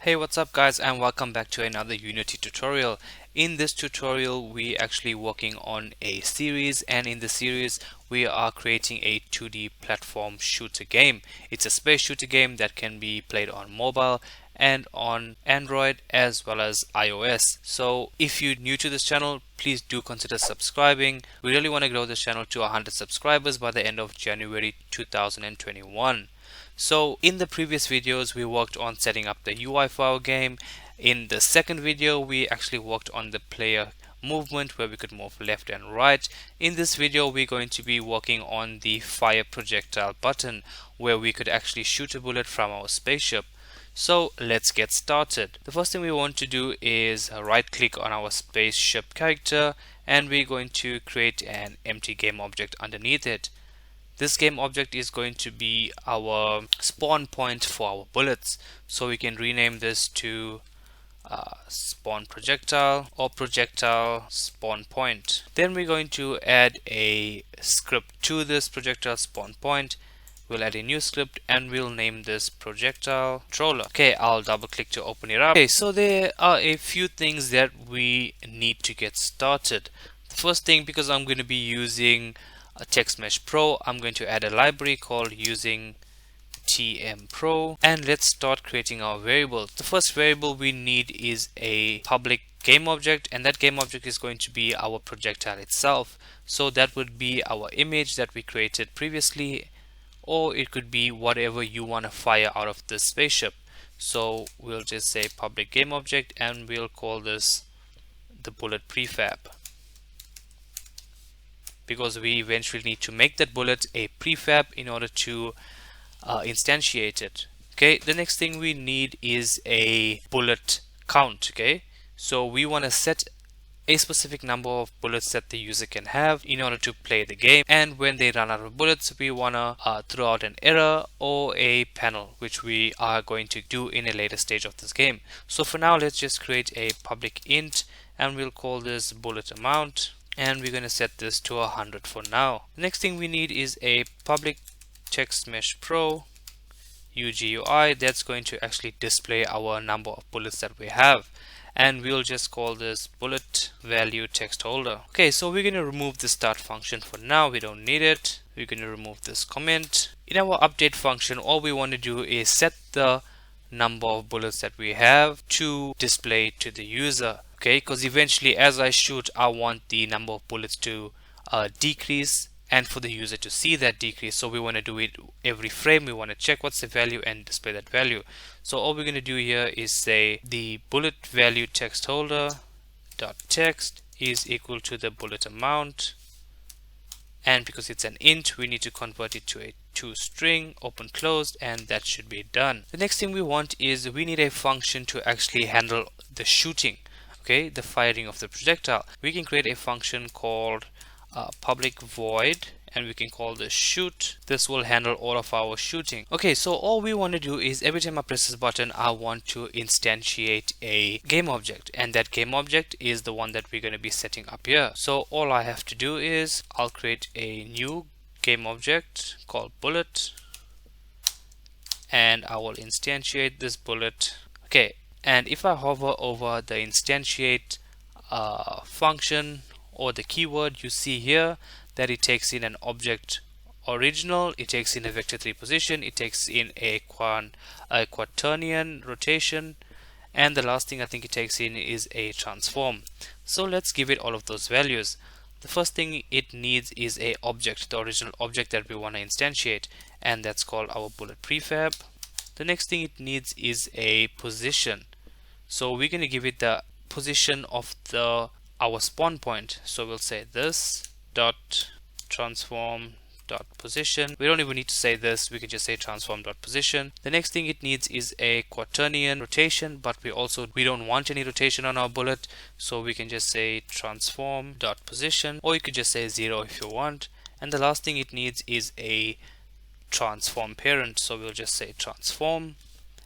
Hey, what's up guys, and welcome back to another Unity tutorial. In this tutorial we actually working on a series, and in the series we are creating a 2D platform shooter game. It's a space shooter game that can be played on mobile and on Android as well as iOS. So if you're new to this channel, please do consider subscribing. We really want to grow this channel to 100 subscribers by the end of January 2021. So in the previous videos we worked on setting up the UI for our game. In the second video we actually worked on the player movement where we could move left and right. In this video we're going to be working on the fire projectile button where we could actually shoot a bullet from our spaceship. So let's get started. The first thing we want to do is right click on our spaceship character, and we're going to create an empty game object underneath it. This game object is going to be our spawn point for our bullets, so we can rename this to spawn projectile or projectile spawn point. Then we're going to add a script to this projectile spawn point. We'll add a new script and we'll name this projectile controller. Okay, I'll double click to open it up. Okay, so there are a few things that we need to get started. The first thing, because I'm going to be using a Text Mesh Pro, I'm going to add a library called using TM Pro, and let's start creating our variables. The first variable we need is a public game object, and that game object is going to be our projectile itself. So that would be our image that we created previously, or it could be whatever you want to fire out of this spaceship. So we'll just say public game object and we'll call this the bullet prefab, because we eventually need to make that bullet a prefab in order to instantiate it. Okay, the next thing we need is a bullet count. Okay, so we want to set a specific number of bullets that the user can have in order to play the game, and when they run out of bullets we want to throw out an error or a panel, which we are going to do in a later stage of this game. So for now let's just create a public int and we'll call this bullet amount, and we're going to set this to 100 for now. The next thing we need is a public Text Mesh Pro UGUI that's going to actually display our number of bullets that we have, and we'll just call this bullet value text holder. Okay, so we're going to remove the start function for now. We don't need it. We're going to remove this comment. In our update function, all we want to do is set the number of bullets that we have to display to the user. Okay, because eventually as I shoot I want the number of bullets to decrease and for the user to see that decrease. So we want to do it every frame. We want to check what's the value and display that value. So all we're going to do here is say the bullet value text holder dot text is equal to the bullet amount, and because it's an int we need to convert it to a toString open closed, and that should be done. The next thing we want is we need a function to actually handle the shooting, okay, the firing of the projectile. We can create a function called public void, and we can call this shoot. This will handle all of our shooting. Okay, so all we want to do is every time I press this button I want to instantiate a game object, and that game object is the one that we're going to be setting up here. So all I have to do is I'll create a new game object called bullet, and I will instantiate this bullet. Okay, and if I hover over the instantiate function or the keyword, you see here that it takes in an object original, it takes in a vector 3 position, it takes in a quaternion rotation, and the last thing I think it takes in is a transform. So let's give it all of those values. The first thing it needs is a object, the original object that we want to instantiate, and that's called our bullet prefab. The next thing it needs is a position, so we're going to give it the position of our spawn point. So we'll say this dot transform dot position. We don't even need to say this, we can just say transform dot position. The next thing it needs is a quaternion rotation, but we don't want any rotation on our bullet, so we can just say transform dot position, or you could just say 0 if you want. And the last thing it needs is a transform parent, so we'll just say transform,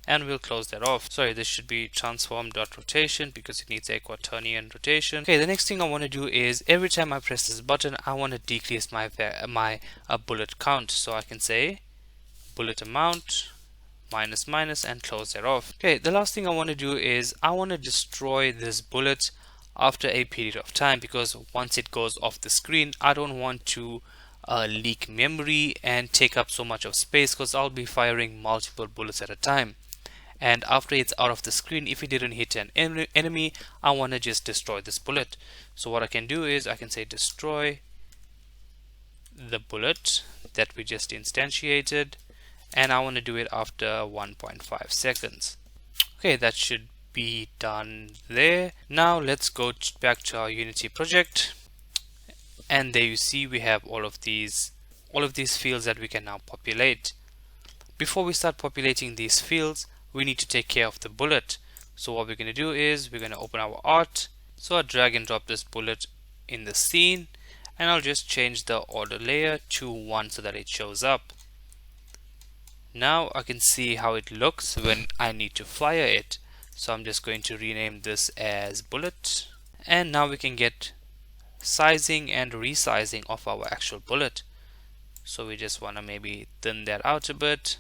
and we'll close that off. Sorry, this should be transform.rotation because it needs a quaternion rotation. Okay, the next thing I want to do is every time I press this button I want to decrease my bullet count. So I can say bullet amount minus minus and close that off. Okay, the last thing I want to do is I want to destroy this bullet after a period of time, because once it goes off the screen I don't want to leak memory and take up so much of space, because I'll be firing multiple bullets at a time. And after it's out of the screen, if it didn't hit an enemy, I want to just destroy this bullet. So what I can do is I can say destroy the bullet that we just instantiated, and I want to do it after 1.5 seconds. Okay, that should be done there. Now let's go back to our Unity project, and there you see we have all of these fields that we can now populate. Before we start populating these fields, we need to take care of the bullet. So what we're going to do is we're going to open our art. So I drag and drop this bullet in the scene, and I'll just change the order layer to 1 so that it shows up. Now I can see how it looks when I need to fire it. So I'm just going to rename this as bullet, and now we can get sizing and resizing of our actual bullet. So we just want to maybe thin that out a bit,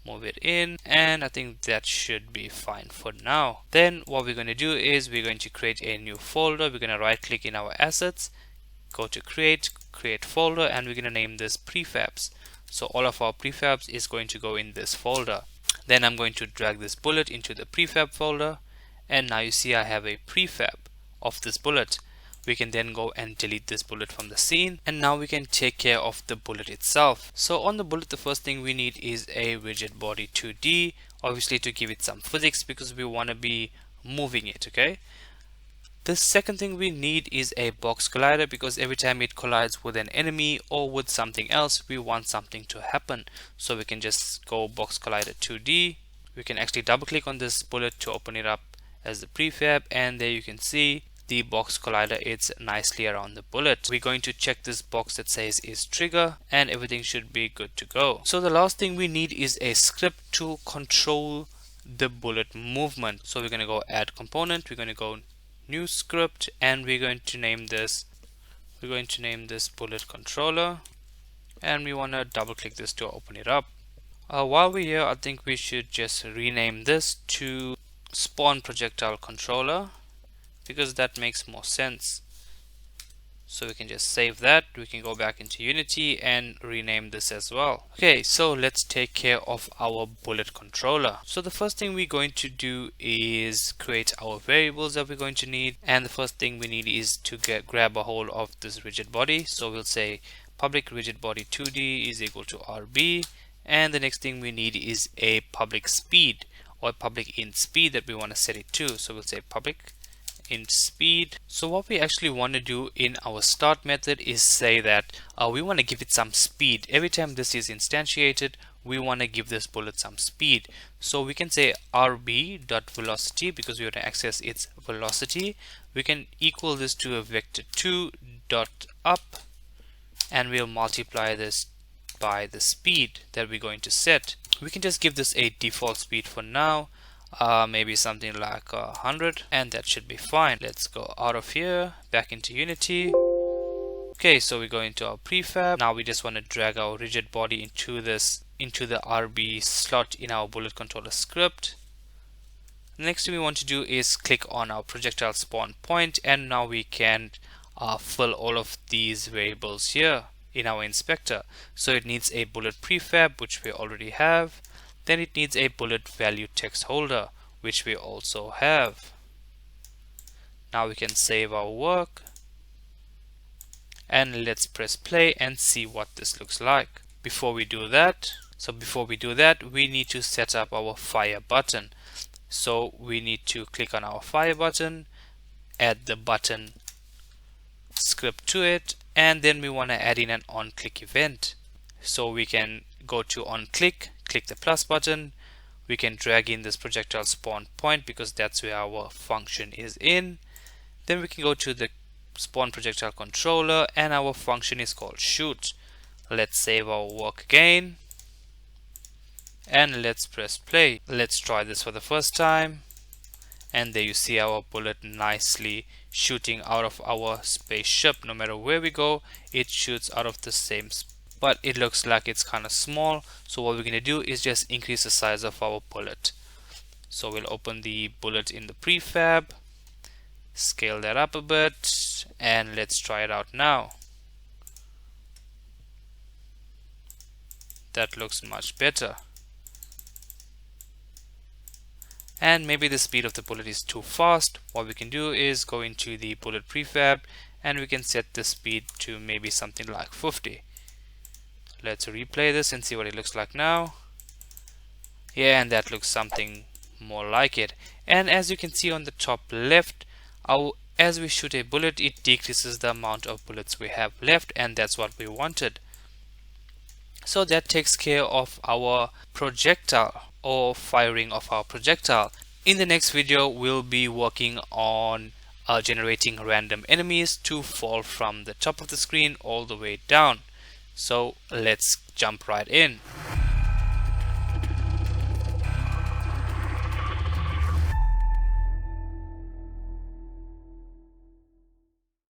move it in, and I think that should be fine for now. Then what we're going to do is we're going to create a new folder. We're going to right click in our assets, go to create folder, and we're going to name this prefabs. So all of our prefabs is going to go in this folder. Then I'm going to drag this bullet into the prefab folder, and now you see I have a prefab of this bullet. We can then go and delete this bullet from the scene, and now we can take care of the bullet itself. So on the bullet, the first thing we need is a rigid body 2D, obviously to give it some physics because we want to be moving it. Okay, the second thing we need is a box collider, because every time it collides with an enemy or with something else, we want something to happen. So we can just go box collider 2D. We can actually double click on this bullet to open it up as the prefab, and there you can see the box collider is nicely around the bullet. We're going to check this box that says is trigger, and everything should be good to go. So the last thing we need is a script to control the bullet movement. So we're going to go add component, we're going to go new script, and we're going to name this bullet controller, and we want to double click this to open it up. While we're here, I think we should just rename this to spawn projectile controller, because that makes more sense. So we can just save that. We can go back into Unity and rename this as well. Okay, so let's take care of our bullet controller. So the first thing we're going to do is create our variables that we're going to need, and the first thing we need is to grab a hold of this rigid body. So we'll say public rigid body 2D is equal to RB, and the next thing we need is a public speed or public int speed that we want to set it to. So we'll say public int speed. So what we actually want to do in our start method is say that we want to give it some speed. Every time this is instantiated, we want to give this bullet some speed. So we can say rb.velocity, because we want to access its velocity. We can equal this to a vector2.up, and we'll multiply this by the speed that we're going to set. We can just give this a default speed for now, maybe something like 100, and that should be fine. Let's go out of here, back into Unity. Okay, so we go into our prefab. Now we just want to drag our rigid body into the RB slot in our bullet controller script. The next thing we want to do is click on our projectile spawn point, and now we can fill all of these variables here in our inspector. So it needs a bullet prefab, which we already have. Then it needs a bullet value text holder, which we also have. Now we can save our work, and let's press play and see what this looks like. Before we do that, we need to set up our fire button. So we need to click on our fire button, add the button script to it, and then we want to add in an on click event. So we can go to on click, click the plus button. We can drag in this projectile spawn point because that's where our function is in. Then we can go to the spawn projectile controller, and our function is called shoot. Let's save our work again, and let's press play. Let's try this for the first time, and there you see our bullet nicely shooting out of our spaceship. No matter where we go, it shoots out of the same but it looks like it's kind of small. So what we're going to do is just increase the size of our bullet. So we'll open the bullet in the prefab, scale that up a bit, and let's try it out now. That looks much better. And maybe the speed of the bullet is too fast. What we can do is go into the bullet prefab and we can set the speed to maybe something like 50. Let's replay this and see what it looks like now. Yeah, and that looks something more like it. And as you can see on the top left, as we shoot a bullet, it decreases the amount of bullets we have left, and that's what we wanted. So that takes care of our projectile, or firing of our projectile. In the next video, we'll be working on generating random enemies to fall from the top of the screen all the way down. So let's jump right in.